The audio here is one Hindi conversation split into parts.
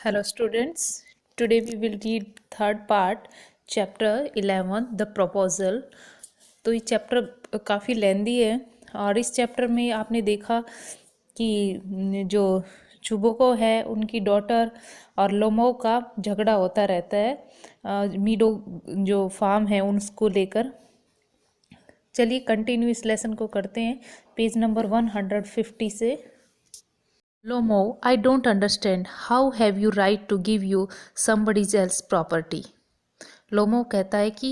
Hello students, today we will read third part chapter 11 the proposal। तो ये चैप्टर काफ़ी लेंदी है और इस चैप्टर में आपने देखा कि जो चुबोको है उनकी डॉटर और लोमो का झगड़ा होता रहता है मीडो जो फार्म है उसको लेकर। चलिए कंटिन्यू इस लेसन को करते हैं पेज नंबर 150 से। Lomo, I don't understand. How have you right to give you somebody else's property? लोमो कहता है कि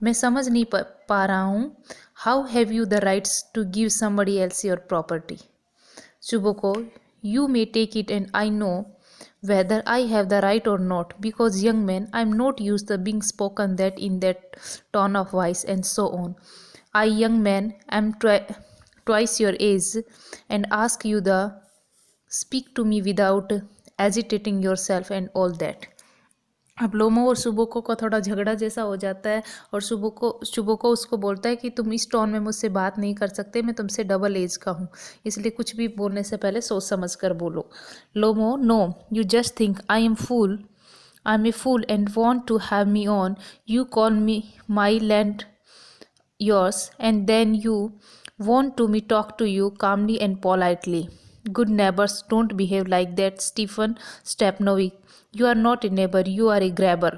मैं समझ नहीं पा रहा हूँ how have you the rights to give somebody else your property. चुबोको, you may take it and I know whether I have the right or not because young man I'm not used to being spoken that in that tone of voice and so on. I young man am twice your age and ask you the speak to me without agitating yourself and all that. अब लोमो और सुबोको का थोड़ा झगड़ा जैसा हो जाता है और सुबोको उसको बोलता है कि तुम इस टोन में मुझसे बात नहीं कर सकते, मैं तुमसे डबल एज का हूँ, इसलिए कुछ भी बोलने से पहले सोच समझ कर बोलो। Lomov, no you just think I am a fool and want to have me on, you call me my land yours and then you want to me talk to you calmly and politely. Good neighbors don't behave like that, Stephen Stepanovic. You are not a neighbor, you are a grabber.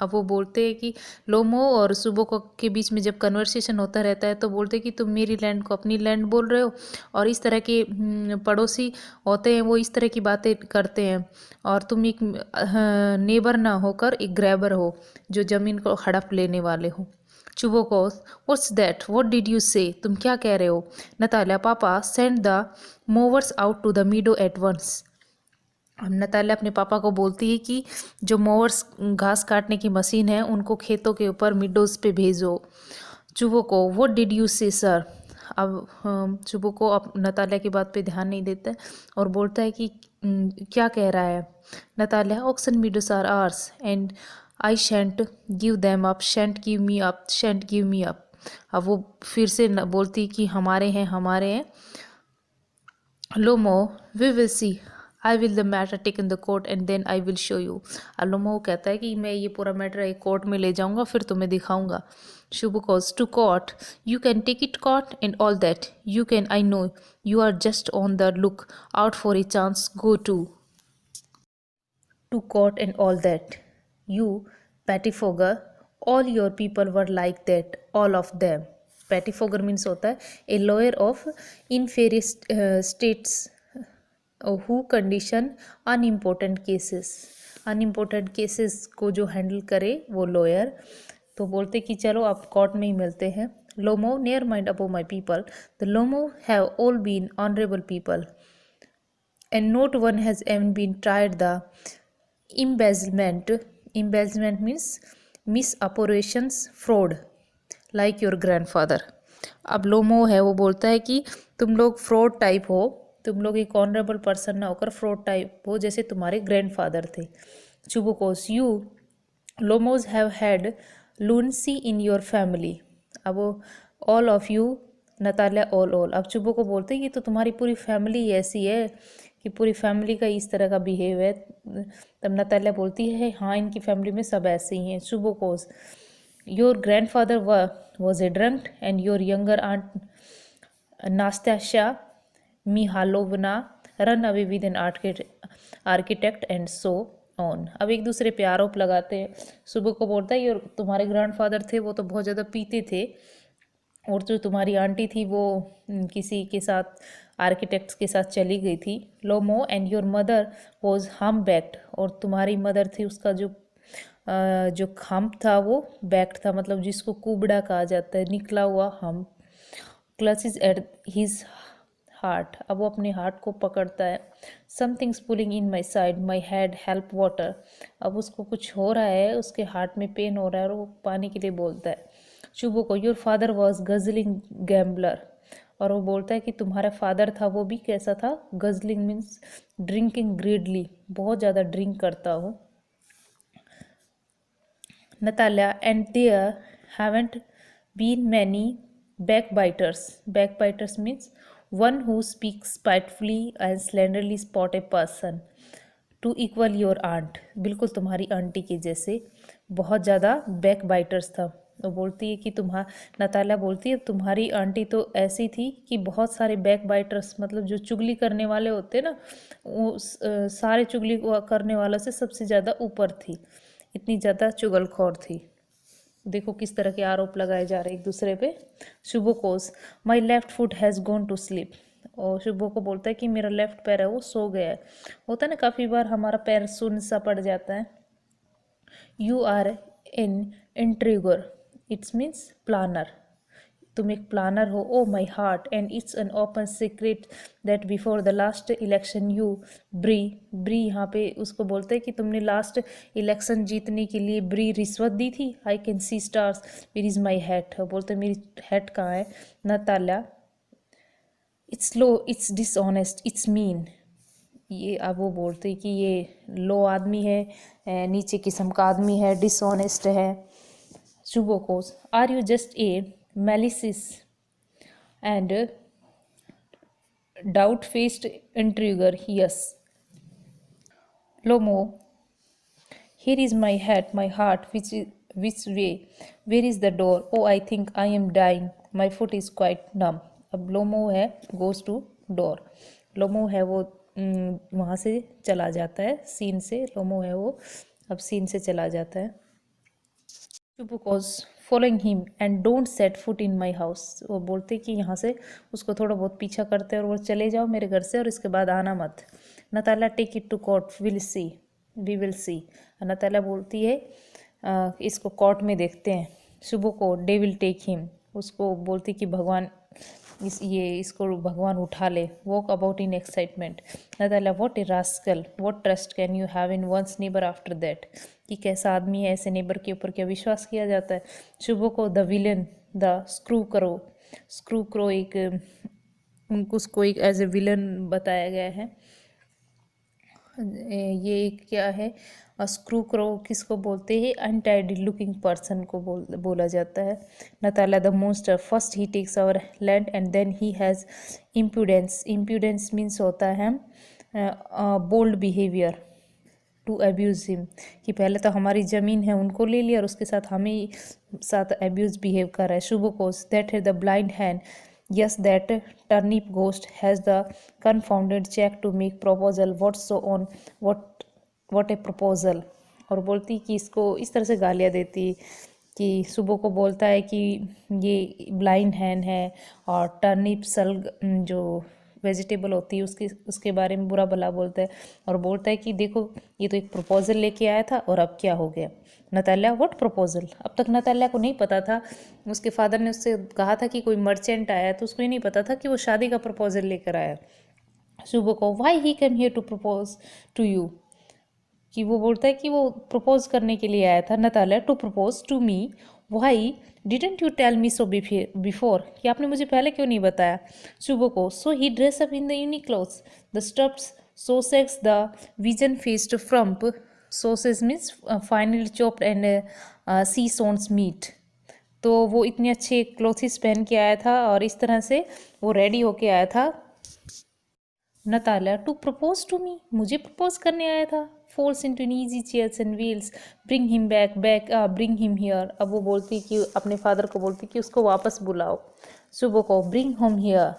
अब वो बोलते हैं कि लोमो और सुबोको के बीच में जब कन्वर्सेशन होता रहता है तो बोलते हैं कि तुम मेरी लैंड को अपनी लैंड बोल रहे हो और इस तरह के पड़ोसी होते हैं वो इस तरह की बातें करते हैं और तुम एक नेबर ना होकर एक ग्रैबर हो जो ज़मीन को हड़प लेने वाले हो। Chubukov, what's that, what did you say, तुम क्या कह रहे हो। Natalia, papa send the mowers out to the meadow at once. अब नतालिया अपने पापा को बोलती है कि जो मोवर्स घास काटने की मशीन है उनको खेतों के ऊपर मिडोज पे भेजो। चुबोको, व्हाट डिड यू से सर। अब चुबोको अब नतालिया की बात पे ध्यान नहीं देता है और बोलता है कि क्या कह रहा है। Natalia, oxen meadows are ours and I shan't give them up, shan't give me up, shan't give me up. अब वो फिर से बोलती कि हमारे हैं। Lomov, we will see, I will the matter take in the court and then I will show you. Lomov कहता है कि मैं ये पूरा मैटर एक कोर्ट में ले जाऊंगा फिर तुम्हें दिखाऊंगा। शुभकोज, to court, you can take it court and all that, you can, I know you are just on the look out for a chance, go to court and all that. You, pettifogger, all your people were like that, all of them. Pettifogger means होता है a lawyer of inferior states who condition unimportant cases. Unimportant cases को जो हैंडल करे वो लॉयर। तो बोलते कि चलो आप कोर्ट में ही मिलते हैं। Lomov, never mind about my people, the Lomovs have all been honourable people and not one has ever been tried the embezzlement means misappropriations, fraud, like your grandfather. अब लोमो है वो बोलता है कि तुम लोग फ्रॉड टाइप हो, तुम लोग एक ऑनरेबल पर्सन ना होकर फ्रॉड टाइप हो जैसे तुम्हारे ग्रैंडफादर थे। Chubukov, you Lomovs have had lunacy in your family. अब वो all of you, Natalia, all. अब चुबो को बोलते हैं कि तो तुम्हारी पूरी फैमिली ऐसी है कि पूरी फैमिली का इस तरह का बिहेव है। तब नतालिया बोलती है हाँ इनकी फैमिली में सब ऐसे ही हैं। Chubukov, your grandfather was a drunk and your younger aunt Nastasya Mikhailovna ran away with an architect and so on. अब एक दूसरे पे आरोप लगाते हैं। सुबह को बोलता है ये तुम्हारे ग्रैंडफादर थे वो तो बहुत ज़्यादा पीते थे और जो तुम्हारी आंटी थी वो किसी के साथ आर्किटेक्ट्स के साथ चली गई थी। लोमो, एंड योर मदर वॉज हम बैक्ड, और तुम्हारी मदर थी उसका जो खम्प था वो बैक्ड था, मतलब जिसको कुबड़ा कहा जाता है, निकला हुआ हम। क्लचेस एट हिज हार्ट, अब वो अपने हार्ट को पकड़ता है। Something's pulling in my side, my head help water, अब उसको कुछ हो रहा है, उसके हार्ट में पेन हो रहा है और वो पानी के लिए बोलता है। चुबो को, your father was guzzling gambler, और वो बोलता है कि तुम्हारा फादर था वो भी कैसा था, गजलिंग मीन्स ड्रिंकिंग ग्रेडली, बहुत ज़्यादा ड्रिंक करता हो। Natalia, and there haven't been many backbiters means one who speaks spitefully and slenderly spot a person to equal your aunt, बिल्कुल तुम्हारी आंटी के जैसे, बहुत ज़्यादा बैक बाइटर्स था। वो बोलती है कि नताला बोलती है तुम्हारी आंटी तो ऐसी थी कि बहुत सारे बैक बाइटर्स, मतलब जो चुगली करने वाले होते ना, वो सारे चुगली करने वालों से सबसे ज़्यादा ऊपर थी, इतनी ज़्यादा चुगलखोर थी। देखो किस तरह के आरोप लगाए जा रहे एक दूसरे पे। शुभो कोस my left foot has gone to sleep, और शुभो को बोलता है कि मेरा लेफ्ट पैर है वो सो गया है। होता है ना काफ़ी बार हमारा पैर सुन्न सा पड़ जाता है। You are an intriguer, it's means planner, तुम एक प्लानर हो। Oh my heart and it's an open secret that before the last election you ब्री यहाँ पे उसको बोलते हैं कि तुमने लास्ट इलेक्शन जीतने के लिए ब्री रिश्वत दी थी। I can see stars, where is my hat, बोलते मेरी हैट कहाँ है। Natalya it's low, it's dishonest, it's mean, ये अब वो बोलते कि ये लो आदमी है, नीचे किस्म का आदमी है, डिसऑनेस्ट है। शुभो कोस are you just a malicious and doubt-faced intriguer? Yes. Lomo, here is my hat, my heart. Which way? Where is the door? Oh, I think I am dying. My foot is quite numb. अब लोमो है goes to door. लोमो है वो वहाँ से चला जाता है सीन से। लोमो है वो अब सीन से चला जाता है। Chubukos following him and don't set foot in my house, वो बोलते कि यहाँ से उसको थोड़ा बहुत पीछा करते हैं और वो चले जाओ मेरे घर से और इसके बाद आना मत। Natala take it to court, we will see. Natala बोलती है इसको कोर्ट में देखते हैं। शुभो को दे विल टेक हिम, उसको बोलती कि भगवान इसको भगवान उठा ले। Walk about in excitement. Natala what a rascal, what trust can you have in one's neighbour after that, कि कैसा आदमी है, ऐसे नेबर के ऊपर क्या विश्वास किया जाता है। शुभो को द विलन, द स्क्रू करो एक उसको एक एज ए विलन बताया गया है। ये क्या है, स्क्रू क्रो किसको बोलते हैं, अनटाइडी लुकिंग पर्सन को बोला जाता है। Natalya the monster, first he takes our land and then he has impudence means होता है bold behaviour to abuse him, कि पहले तो हमारी ज़मीन है उनको ले लिया और उसके साथ हमें साथ अब्यूज़ बिहेव कर रहा है। शुभो कोस दैट है the blind hand, yes that turnip ghost has the confounded check to make proposal, what's so on, what a proposal। और बोलती कि इसको इस तरह से गालियाँ देती कि सुबह को बोलता है कि ये ब्लाइंड हैंड है और टर्निप सल्ग जो वेजिटेबल होती है उसके बारे में बुरा भला बोलता है और बोलता है कि देखो ये तो एक प्रपोजल लेके आया था और अब क्या हो गया। नताल्या व्हाट प्रपोजल, अब तक नताल्या को नहीं पता था, उसके फादर ने उससे कहा था कि कोई मर्चेंट आया तो उसको ये नहीं पता था कि वो शादी का प्रपोजल लेकर आया। Chubukov why he came here to propose to you, कि वो बोलता है कि वो प्रपोज करने के लिए आया था। Natalya to propose to me, why didn't you tell me so before, कि आपने मुझे पहले क्यों नहीं बताया। Chubukov so he dress up in the unique clothes, the stuffs so sex the vision faced frump, sauces means finally chopped and see sons meat, तो वो इतने अच्छे क्लोथ्स पहन के आया था और इस तरह से वो रेडी होके आया था। Natalya to propose to me, मुझे प्रपोज करने आया था। Falls into an easy chairs and wheels, bring him bring him here, अब वो बोलती कि अपने फादर को बोलती कि उसको वापस बुलाओ। Chubukov bring home here.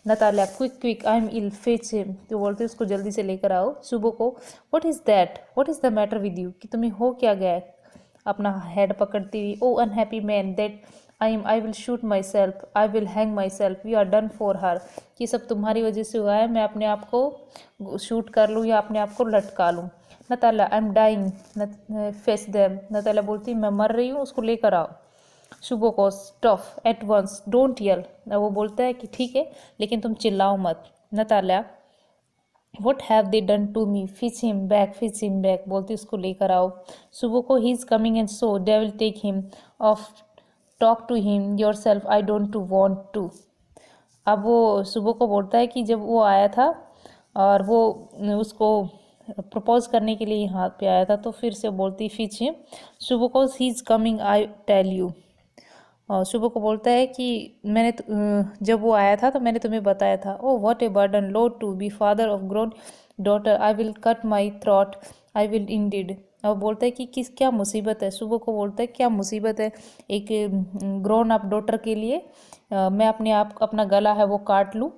Natalya quick I am ill fetch him, तो बोलते उसको जल्दी से लेकर आओ। Chubukov what is that, what is the matter with you, कि तुम्हें हो क्या गया है, अपना हेड पकड़ती हुई। Oh unhappy man that I will shoot myself, I will hang myself, we are done for her, ये सब तुम्हारी वजह से हुआ है, मैं अपने आप को शूट कर लूँ या अपने आप को लटका लूँ। Natalya I am dying, fetch them, Natalya बोलती मैं मर रही हूँ, उसको लेकर आओ। शुभो को स्टॉप एट वंस, डोंट यल, वो बोलता है कि ठीक है लेकिन तुम चिल्लाओ मत। Natalya what have they done to me, fetch him back, बोलती उसको लेकर आओ। शुभो को he is coming and so they will take him off, talk to him yourself, I don't to want to. अब वो शुभो को बोलता है कि जब वो आया था और वो उसको प्रपोज करने के लिए यहाँ पे आया था तो फिर से बोलती फिच हिम। शुभो को he is coming I tell you, और शुभ को बोलता है कि जब वो आया था तो मैंने तुम्हें बताया था। Oh what a burden load to be father of grown daughter, I will cut my throat, I will indeed. और बोलता है कि किस क्या मुसीबत है, शुभ को बोलता है क्या मुसीबत है एक ग्रोन अप डॉटर के लिए, मैं अपना गला है वो काट लूँ।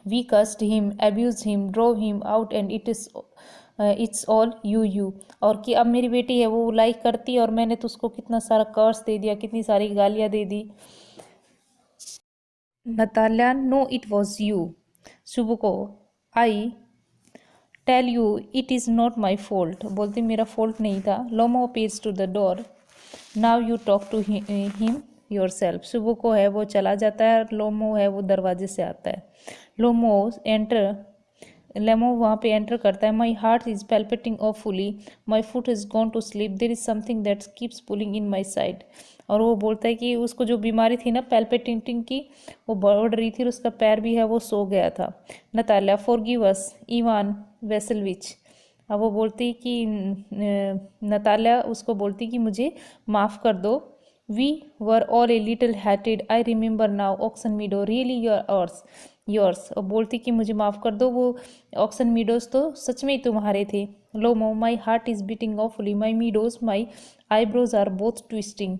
We cursed him, abused him, drove him out and it's all you. और कि अब मेरी बेटी है वो लाइक करती है और मैंने तो उसको कितना सारा कर्स दे दिया, कितनी सारी गालियाँ दे दी। Natalya, no it was you. Chubukov, I tell you it is not my fault, बोलती मेरा फॉल्ट नहीं था। Lomov appears to the door, now you talk to him yourself. Chubukov है वो चला जाता है, लोमो है वो दरवाजे से आता है। लेमो वहाँ पे एंटर करता है। My heart is palpitating awfully, my foot is gone to sleep, there is something that keeps pulling in my side. और वो बोलता है कि उसको जो बीमारी थी ना पैल्पिटिंग की, वो बढ़ रही थी और उसका पैर भी है वो सो गया था। Natalya, forgive us Ivan Vasilevich. अब वो बोलती कि नताल्या उसको बोलती कि मुझे माफ़ कर दो। We were all a little heated, I remember now, oxen meadow really yours. और बोलती कि मुझे माफ़ कर दो, वो ऑक्सन मीडोज तो सच में ही तुम्हारे थे। Lomov, my heart is beating awfully, my meadows, my eyebrows are both twisting.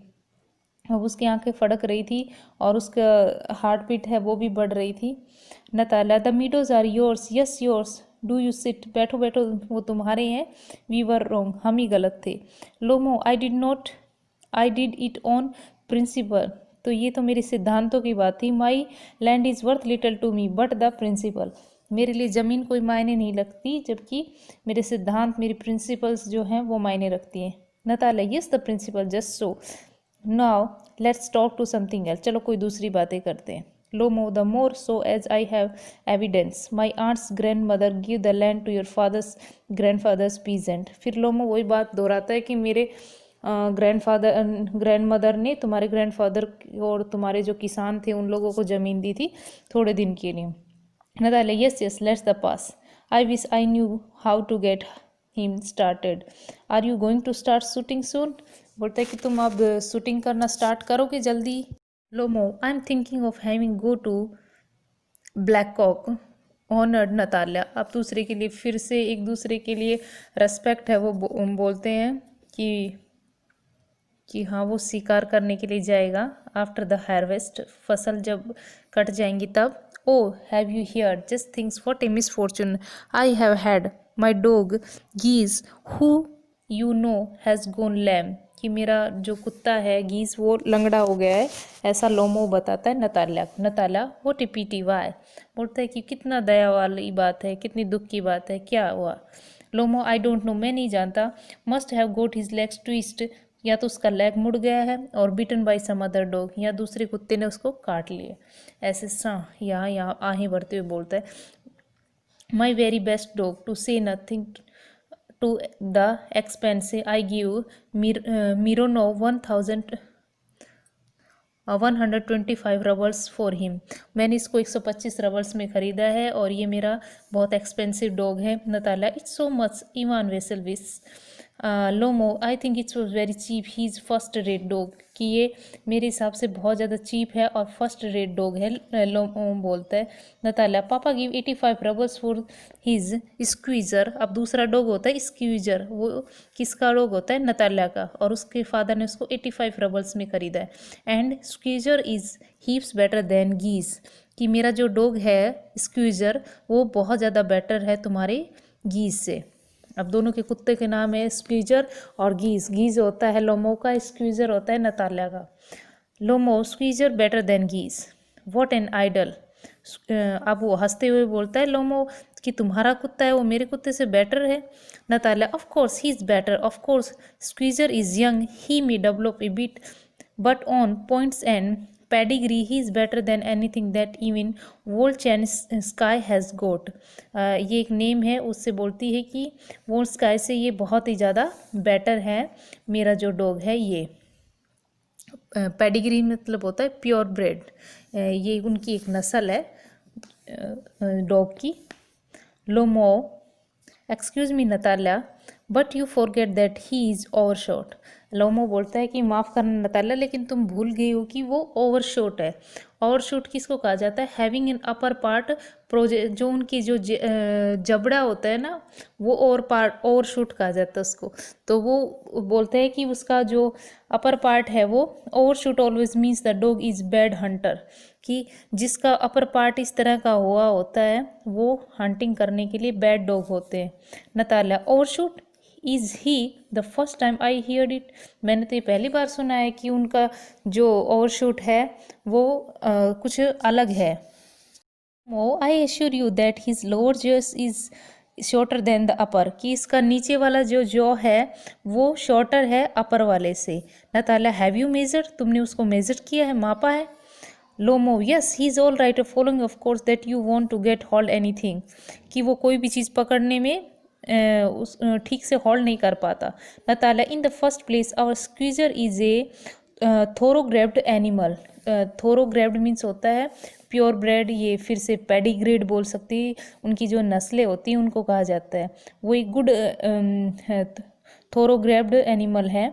अब उसकी आंखें फड़क रही थी और उसका हार्ट बीट है वो भी बढ़ रही थी। Natalya, the meadows are yours, yes yours, do you sit, बैठो बैठो, वो तुम्हारे हैं। वी वर रॉन्ग, हम ही गलत थे। Lomov, I did it on principle, तो ये तो मेरे सिद्धांतों की बात थी। My land is worth little to me but the principle, मेरे लिए ज़मीन कोई मायने नहीं लगती, जबकि मेरे सिद्धांत, मेरी प्रिंसिपल्स जो हैं वो मायने रखती हैं। Natalya, yes the principle, just so, now let's talk to something else, चलो कोई दूसरी बातें करते हैं। Lomov, the more so as I have evidence, my aunt's grandmother give the land to your father's grandfather's peasant. फिर लोमो वही बात दोहराता है कि मेरे ग्रैंड मदर ने तुम्हारे ग्रैंडफादर और तुम्हारे जो किसान थे उन लोगों को ज़मीन दी थी थोड़े दिन के लिए। Natalya, yes yes, let's the pass, I wish I knew how to get him started, are you going to start shooting soon, बोलता है कि तुम अब शूटिंग करना स्टार्ट करोगे जल्दी। Lomov, I am thinking of having go to black cock honoured Natalya. अब दूसरे के लिए फिर से एक दूसरे के लिए रेस्पेक्ट है वो बोलते हैं कि हाँ वो शिकार करने के लिए जाएगा। आफ्टर द हार्वेस्ट, फसल जब कट जाएंगी तब। Oh have you hear just things what a misfortune I have had, my dog Guess who you know has gone lame, कि मेरा जो कुत्ता है गीज वो लंगड़ा हो गया है, ऐसा लोमो बताता है नताल्या, वो टिपीटी वाई, बोलता है कि कितना दया वाली बात है, कितनी दुख की बात है, क्या हुआ। लोमो, आई डोंट नो, मैं नहीं जानता। Must have got his legs twist, या तो उसका लेग मुड़ गया है, और बिटन बाई सम अदर डॉग, या दूसरे कुत्ते ने उसको काट लिया। ऐसे यहाँ आहें भरते हुए बोलता है। My very best dog to say nothing to the expense I give Mironov 125 roubles for him, मैंने इसको 125 रबल्स में ख़रीदा है और ये मेरा बहुत एक्सपेंसिव डॉग है। Natalya, it's so much Ivan Vasilevich. Lomov, I think it's very cheap, he is first rate dog, कि ये मेरे हिसाब से बहुत ज़्यादा चीप है और फर्स्ट रेट डॉग है। लोमो बोलता है। नताला, पापा गिव 85 रबल्स फॉर हिज स्क्वीज़र, अब दूसरा डॉग होता है स्क्वीज़र, वो किसका डॉग होता है, नताल्या का, और उसके फादर ने उसको 85 रबल्स में ख़रीदा है। And Squeezer is heaps better than Guess, कि मेरा जो डॉग है स्क्वीज़र वो बहुत ज़्यादा बेटर है तुम्हारे गीज से। अब दोनों के कुत्ते के नाम है स्क्वीज़र और गीज, गीज होता है लोमो का, स्क्वीज़र होता है नताल्या का। Lomov, Squeezer better than Guess, what an idea. अब वो हंसते हुए बोलता है लोमो कि तुम्हारा कुत्ता है वो मेरे कुत्ते से बेटर है। Natalya, of course he is better, of course squeezer is young, he may develop a bit, but on points and pedigree he is better than anything that even Wolchan Sky has got। ये एक नेम है, उससे बोलती है कि वोल स्काई से ये बहुत ही ज़्यादा बेटर है मेरा जो डॉग है ये। पेडिग्री मतलब होता है प्योर ब्रेड, ये उनकी एक नस्ल है डॉग की। Lomov, excuse me Natalya, but you forget that he is overshot. Lomov बोलता है कि माफ़ करना नताला, लेकिन तुम भूल गई हो कि वो ओवरशॉट है। ओवरशूट किसको कहा जाता है? Having in upper part project, जो उनकी जो जबड़ा होता है ना, वो ओवरशूट कहा जाता है उसको। तो वो बोलते हैं कि उसका जो अपर पार्ट है वो overshoot always means the dog is bad Hunter, कि जिसका अपर पार्ट इस तरह का हुआ होता है वो हंटिंग करने के लिए बैड डॉग होते हैं। नताला overshoot is he the first time I heard it. मैंने तो ये पहली बार सुना है कि उनका जो ओवरशूट है वो कुछ अलग है। I assure you that his lower jaws is shorter than the upper, कि इसका नीचे वाला जो जॉ है वो शॉर्टर है अपर वाले से। नताला हैव यू मेजर, तुमने उसको मेजर किया है, मापा है? Lomov yes he is all right following of course that you want to get hold anything, कि वो कोई भी चीज़ पकड़ने में उस ठीक से होल्ड नहीं कर पाता। Natalya in the first place our Squeezer is a thoroughbred animal. Thoroughbred means होता है प्योर ब्रेड, ये फिर से पेडिग्रेड बोल सकती, उनकी जो नस्लें होती हैं उनको कहा जाता है। वो एक गुड थोरोग्रेव्ड एनिमल है।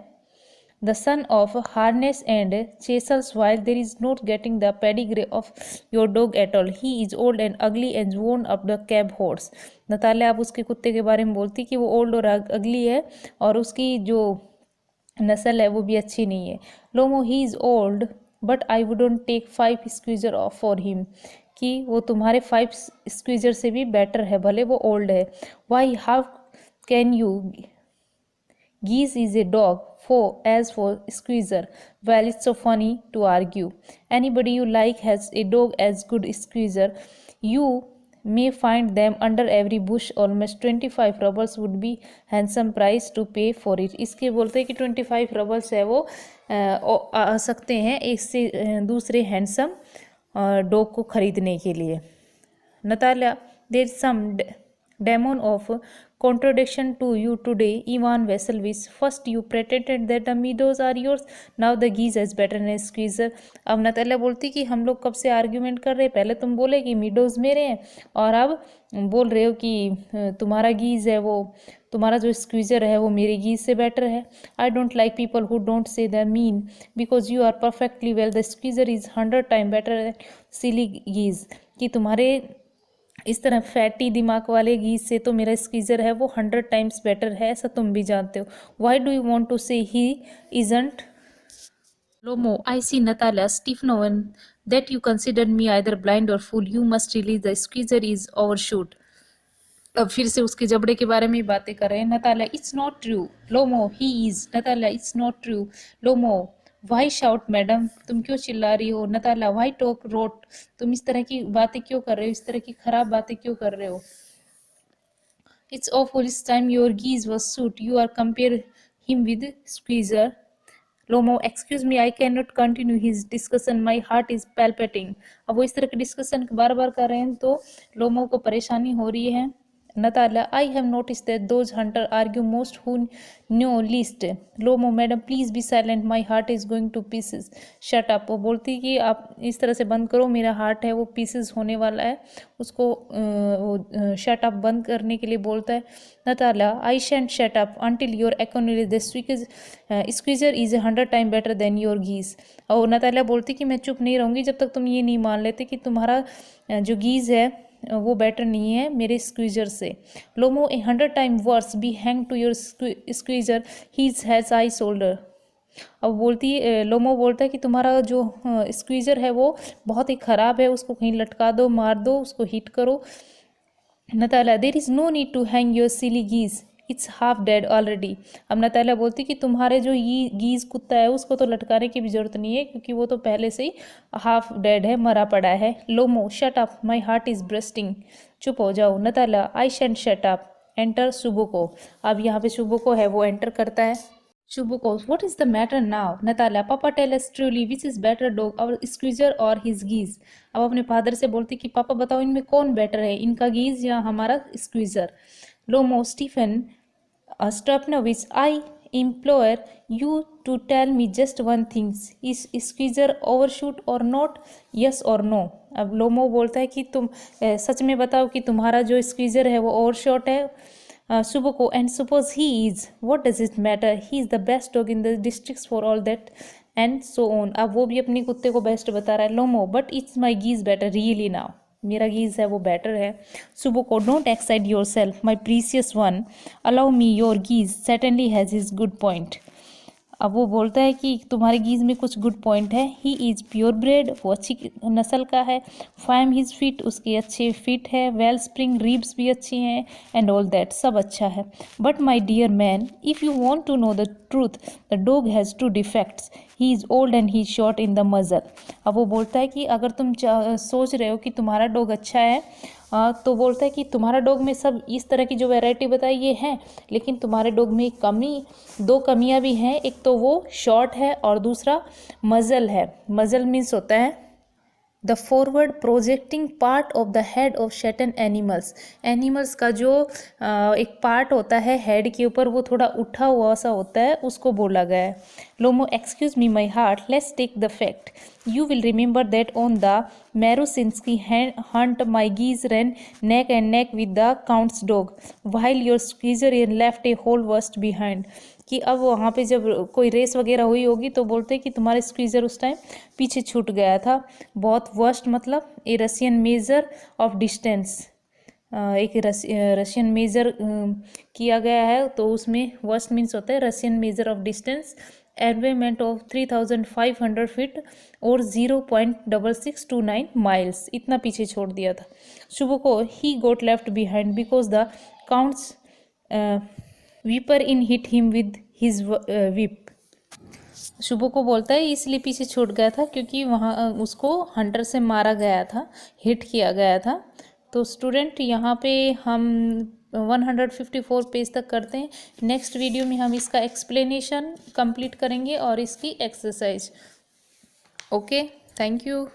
The son of harness and chasers, while there is not getting the pedigree of your dog at all. He is old and ugly and worn up the cab horse. Natalya आप उसके कुत्ते के बारे में बोलती कि वो ओल्ड और अगली है और उसकी जो नस्ल है वो भी अच्छी नहीं है। Lomov he is old but I wouldn't take 5 Squeezer of for him, कि वो तुम्हारे 5 स्क्वीजर से भी बेटर है, भले वो ओल्ड है। Why how can you Geese is a dog, as for Squeezer. Well, it's so funny to argue. Anybody you like has a dog as good as Squeezer. You may find them under every bush. Almost 25 rubles would be handsome price to pay for it. इसके बोलते हैं कि 25 rubles है वो आ सकते हैं इससे दूसरे हैंडसम डॉग को खरीदने के लिए। Natalya there some demon of contradiction to you today, Ivan Vesselvis. First you pretended that the meadows are yours, now the geese is better than Squeezer. अब नताल्या बोलती कि हम लोग कब से आर्ग्यूमेंट कर रहे हैं, पहले तुम बोले कि मीडोज मेरे हैं और अब बोल रहे हो कि तुम्हारा गीज है वो, तुम्हारा जो स्क्वीजर है वो मेरी गीज से बेटर है। I don't like people who don't say the mean because you are perfectly well, the Squeezer is 100 time better than silly Guess, कि तुम्हारे इस तरह फैटी दिमाग वाले गीज से तो मेरा स्क्वीजर है वो 100 टाइम्स बेटर है, ऐसा तुम भी जानते हो। Why do you want to say he isn't? Lomov I see Natalya Stepanovna that you consider me either blind or fool, you must realise the Squeezer is overshot. अब फिर से उसके जबड़े के बारे में बातें कर रहे हैं। Natalya it's not true. Lomov he is. Natalya it's not true. Lomov why shout madam, तुम क्यों चिल्ला रही हो? नताल्या वाई टॉक रोट, तुम इस तरह की बातें क्यों कर रहे हो, इस तरह की खराब बातें क्यों कर रहे हो? It's awful, this time your Guess was shot, you are compare him with Squeezer. Lomov excuse me I can not continue his discussion, my heart is palpitating. अब वो इस तरह के डिस्कशन बार बार कर रहे हैं तो लोमो को परेशानी हो रही है। Natalia, I have noticed that those hunters argue most who know least. Lomo, madam, please be silent. My heart is going to pieces. Shut up. वो बोलती कि आप इस तरह से बंद करो, मेरा हार्ट है वो पीसेस होने वाला है, उसको शट अप बंद करने के लिए बोलता है। Natalia, I shan't shut up until your acknowledge the squeezer is 100 times better than your geese. और नताल्या बोलती कि मैं चुप नहीं रहूँगी जब तक तुम ये नहीं मान लेते कि तुम्हारा जो गीज है वो बेटर नहीं है मेरे स्क्वीजर से। Lomov 100 time worse be hang to your Squeezer, he's has I shoulder. अब बोलती है, लोमो बोलता है कि तुम्हारा जो स्क्वीजर है वो बहुत ही ख़राब है, उसको कहीं लटका दो, मार दो, उसको हिट करो। Natalya there is no need to hang your silly Guess, it's half dead already. अब नताल्या बोलती कि तुम्हारे जो ये गीज कुत्ता है उसको तो लटकाने की भी ज़रूरत नहीं है क्योंकि वो तो पहले से ही हाफ डेड है, मरा पड़ा है। Lomov shut up, my heart is bursting, चुप हो जाओ। Natalya I shan't shut up, enter Chubukov. अब यहाँ पे शुबोको है वो एंटर करता है। Chubukov what is the matter now? Natalya papa tell us truly which is better dog, our Squeezer or his Guess. अब अपने फादर से बोलती कि पापा बताओ इनमें कौन बेटर है, इनका गीज या हमारा Squeezer? Lomov Stepan Strapanovich, I implore you to tell me just one thing. Is squeezer overshoot or not? Yes or no? अब लोमो बोलता है कि तुम सच में बताओ कि तुम्हारा जो स्क्वीजर है वो ओवरशॉट है Suboko, and suppose he is, what does it matter? He is the best dog in the districts for all that and so on. अब वो भी अपने कुत्ते को बेस्ट बता रहा है. Lomo, but it's my geese better really now. मेरा गीज है वो बेटर है. सुबोको, don't excite yourself my precious one, allow me your geese certainly has his good point. अब वो बोलता है कि तुम्हारे गीज में कुछ गुड पॉइंट है. ही इज़ प्योर ब्रेड, वो अच्छी नस्ल का है. फाइम हिज फिट, उसके अच्छे फिट है. वेल स्प्रिंग, रिब्स भी अच्छी हैं. एंड ऑल दैट, सब अच्छा है. But my dear man, if you want to know the truth, the dog has two defects. He is old and he short in the muzzle. अब वो बोलता है कि अगर तुम सोच रहे हो कि तुम्हारा डॉग अच्छा है, तो बोलता है कि तुम्हारा डॉग में सब इस तरह की जो वैरायटी बताई ये हैं, लेकिन तुम्हारे डॉग में दो कमियां भी हैं. एक तो वो शॉर्ट है और दूसरा मजल है. मजल मीन्स होता है the forward projecting part of the head of certain animals. Animals का जो एक पार्ट होता है हेड के ऊपर, वो थोड़ा उठा हुआ सा होता है, उसको बोला गया है. लोमो, excuse me my heart, let's take the fact. You will remember that on the Marusinski hunt my geese ran neck and neck with the count's dog, while your squeezer left a whole worst behind. कि अब वहाँ पे जब कोई रेस वगैरह हुई होगी तो बोलते हैं कि तुम्हारे स्क्वीज़र उस टाइम पीछे छूट गया था. बहुत वर्स्ट मतलब a Russian measure of distance. एक रशियन मेजर किया गया है, तो उसमें वर्स्ट मीन्स होता है रशियन मेजर ऑफ डिस्टेंस. एनवेमेंट ऑफ 3500 फीट और 0.6629 माइल्स, इतना पीछे छोड़ दिया था. शुभो को, he got left behind because the count's whipper in hit him with his whip. Shubho को बोलता है इसलिए पीछे छूट गया था क्योंकि वहाँ उसको हंटर से मारा गया था, हिट किया गया था. तो स्टूडेंट, यहाँ पे हम 154 पेज तक करते हैं. नेक्स्ट वीडियो में हम इसका एक्सप्लेनेशन कंप्लीट करेंगे और इसकी एक्सरसाइज. Okay, thank you.